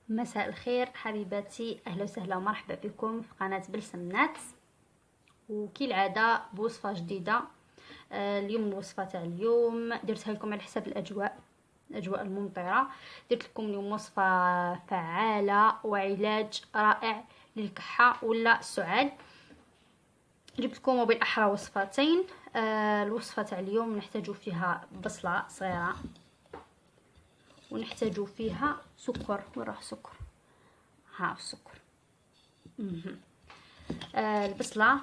مساء الخير حبيباتي، اهلا وسهلا ومرحبا بكم في قناه بلسمنات. وكالعاده بوصفه جديده. اليوم الوصفه تاع اليوم درتها لكم على حساب الاجواء الممطره. درت لكم اليوم وصفه فعاله وعلاج رائع للكحه ولا السعال. جبت لكم وبالاحرى وصفتين. الوصفه تاع اليوم نحتاج فيها بصله صغيره، ونحتاج فيها سكر. وين راح سكر؟ ها السكر. البصله،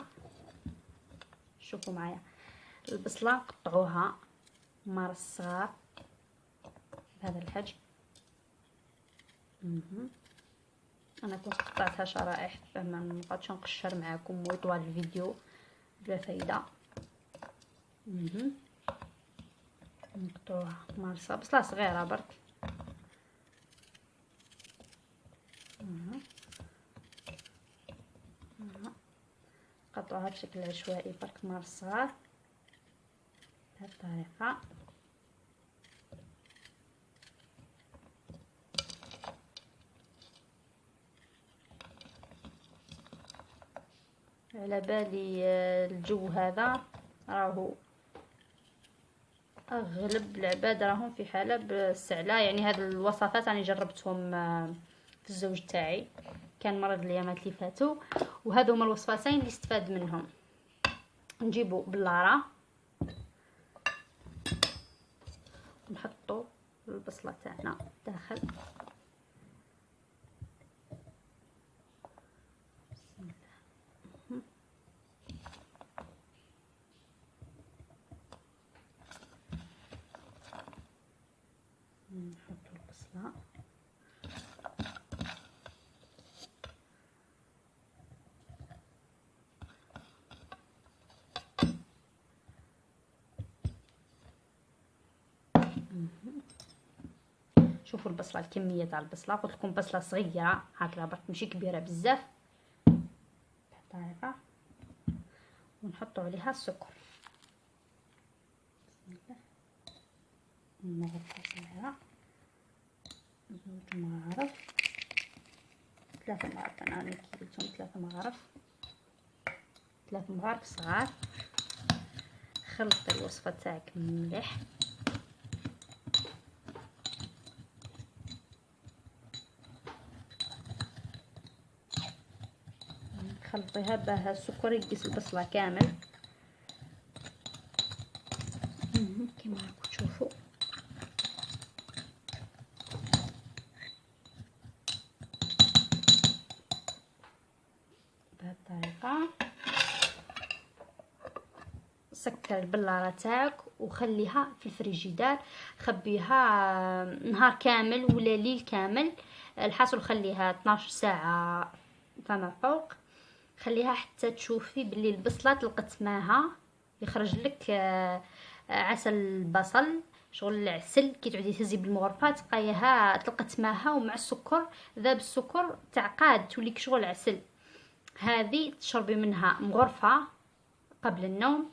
شوفوا معايا البصله قطعوها مار الصغار بهذا الحجم. انا كنت قطعتها شرائح فما نبقاش نقشر معاكم ويطول الفيديو بلا فايده. نقطعوها مارصه، بصله صغيره برك. قطعوها بشكل عشوائي برك مار الصغار بهذه الطريقه. على بالي الجو هذا راهو اغلب العباد راهم في حاله بالسعله، يعني هاد الوصفات انا جربتهم في الزوج تاعي، كان مرض الايامات اللي فاتوا، وهذو هما الوصفتين اللي استفاد منهم. نجيبوا بلاره نحطوا البصله تاعنا داخل. نحطوا البصله شوفوا البصله، الكميه تاع البصله قلت لكم بصله صغيره هكذا برك ماشي كبيره بزاف بهالطريقه. ونحطوا عليها السكر. بسم الله، مغرفه صغيره، 2 مغارف، 3 مغارف، انا كيلتهم 3 مغارف صغار. خلطي الوصفه تاعك مليح، خلطيها باه السكر يقيس البصله كامل كما راكم تشوفوا. بهذه الطريقه سكر البلاره تاعك وخليها في الفريجيدار، خبيها نهار كامل ولا ليل كامل. الحاصل خليها 12 ساعه فما فوق. خليها حتى تشوفي باللي البصله طلقت ماها، يخرج لك عسل البصل، شغل العسل كي تعودي تهزي بالمغرفه تلقايها طلقت ماها، ومع السكر ذاب السكر تعقاد توليك شغل عسل. هذه تشربي منها مغرفه قبل النوم،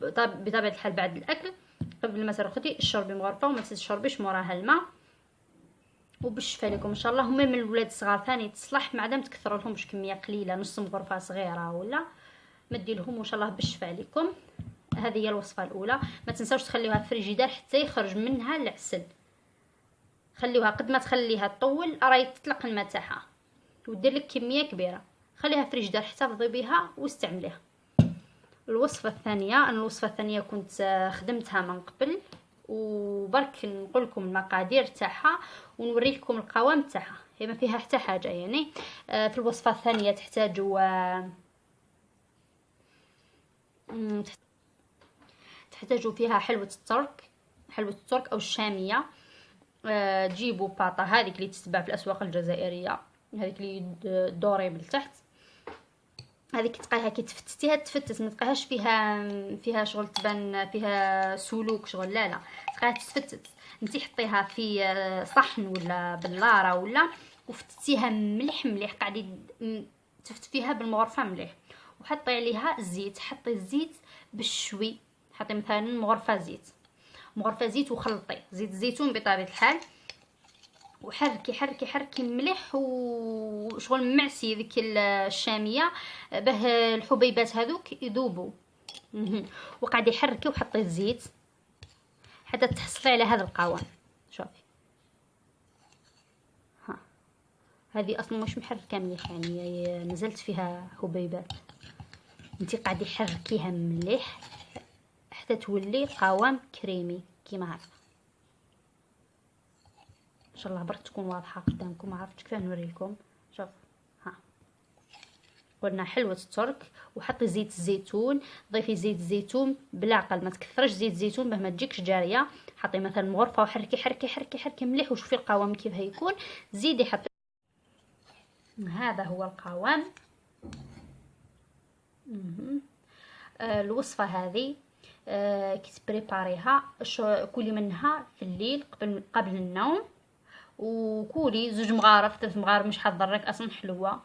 بطبيعه الحال بعد الاكل قبل ما ترقدي اشربي مغرفه، وما تشربيش موراها الماء. وبالشفاء لكم ان شاء الله. هما من الولاد الصغار ثاني تصلح ما دام تكثر لهمش كميه قليله، نص مغرفه صغيره ولا ما ديرلهم، وان شاء الله بالشفاء لكم. هذه هي الوصفه الاولى. ما تنساوش تخليوها في الفريجيدار حتى يخرج منها العسل. خليوها قد ما تخليها تطول راهي تطلق الماء تاعها ودير لك كميه كبيره. خليها في الفريجيدار احتفظي بها واستعمليها. الوصفه الثانيه، انا الوصفه الثانيه كنت خدمتها من قبل، وبرك نقول لكم المقادير تاعها ونوري لكم القوام تاعها، هي ما فيها حتى حاجه يعني. في الوصفه الثانيه تحتاجوا فيها حلوه الترك او الشاميه. تجيبوا باطه هذيك اللي تتباع في الاسواق الجزائريه، هذيك اللي دوري من تحت، هذيك تلقايها كي تفتتيها تفتت، ما تلقاهاش فيها شغل تبان فيها سلوك شغل، لا تلقاها تفتت. انتي حطيها في صحن ولا بلاره ولا، وفتتيها مليح قاعدي تفت فيها بالمغرفه مليح، وحطي عليها الزيت. حطي الزيت بالشوي، حطي مثلا مغرفه زيت وخلطي زيت الزيتون بطبيعه الحال. وحركي حركي حركي مليح وشغل معسي ذيك الشاميه به الحبيبات هذوك يذوبوا. وقاعد يحركي وحطي الزيت حتى تحصلي على هذا القوام. شوفي ها، هذه اصلا مش محركه مليح يعني نزلت فيها حبيبات. انتي قاعدة حركيها مليح حتى تولي قوام كريمي كيما هكا. ان شاء الله برك تكون واضحه قدامكم، ما عرفتش كيف نوريلكم. شوف ها، قلنا حلوه الترك. وحطي زيت الزيتون، ضيفي زيت الزيتون بالعقل، ما تكثرش زيت الزيتون باه ما تجيكش جاريه. حطي مثلا مغرفه وحركي حركي حركي حركي مليح وشوفي القوام كيف هيكون. زيدي حطي. هذا هو القوام. الوصفه هذه كي تبريباريها كلي منها في الليل قبل النوم، وكولي 2 مغارف 3 مغارف مش حتضرك اصلا، حلوه.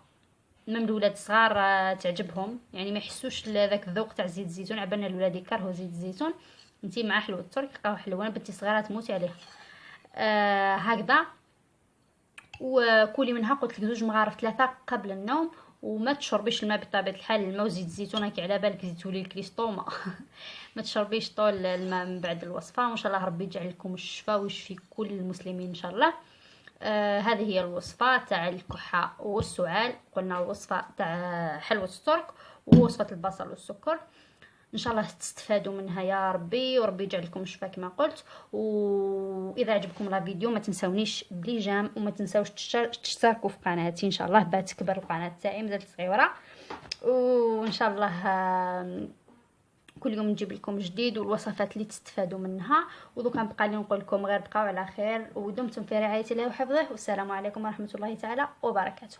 مام الولاد الصغار تعجبهم يعني ما يحسوش ذاك الذوق تاع زيت الزيتون. عبالنا الولاد يكرهوا زيت الزيتون، انتي مع حلوه الترك لقاو حلوه. انا بنتي صغيره تموت عليها. هكذا. وكولي منها قلت لك 2 مغارف 3 قبل النوم. وما تشربيش الماء بطبيعه الحال، الماء وزيت الزيتون هكي على بالك تولي الكريستوما. ما تشربيش طول الماء من بعد الوصفه. وان شاء الله ربي يجعل لكم الشفاء ويشفي كل المسلمين ان شاء الله. هذه هي الوصفه تاع الكحه والسعال. قلنا الوصفه تاع حلوه الترك ووصفه البصل والسكر. ان شاء الله تستفادوا منها يا ربي، وربي يجعل لكم الشفاء كما قلت. واذا عجبكم لا فيديو ما تنسونيش بليجام، وما تنساوش تشتركوا في قناتي ان شاء الله باه تكبر القناه تاعي مازالت صغيره. وان شاء الله كل يوم نجيب لكم جديد والوصفات اللي تستفادوا منها. ودوكا نبقى لي نقول لكم غير بقاو على خير ودمتم في رعايه الله وحفظه، والسلام عليكم ورحمه الله تعالى وبركاته.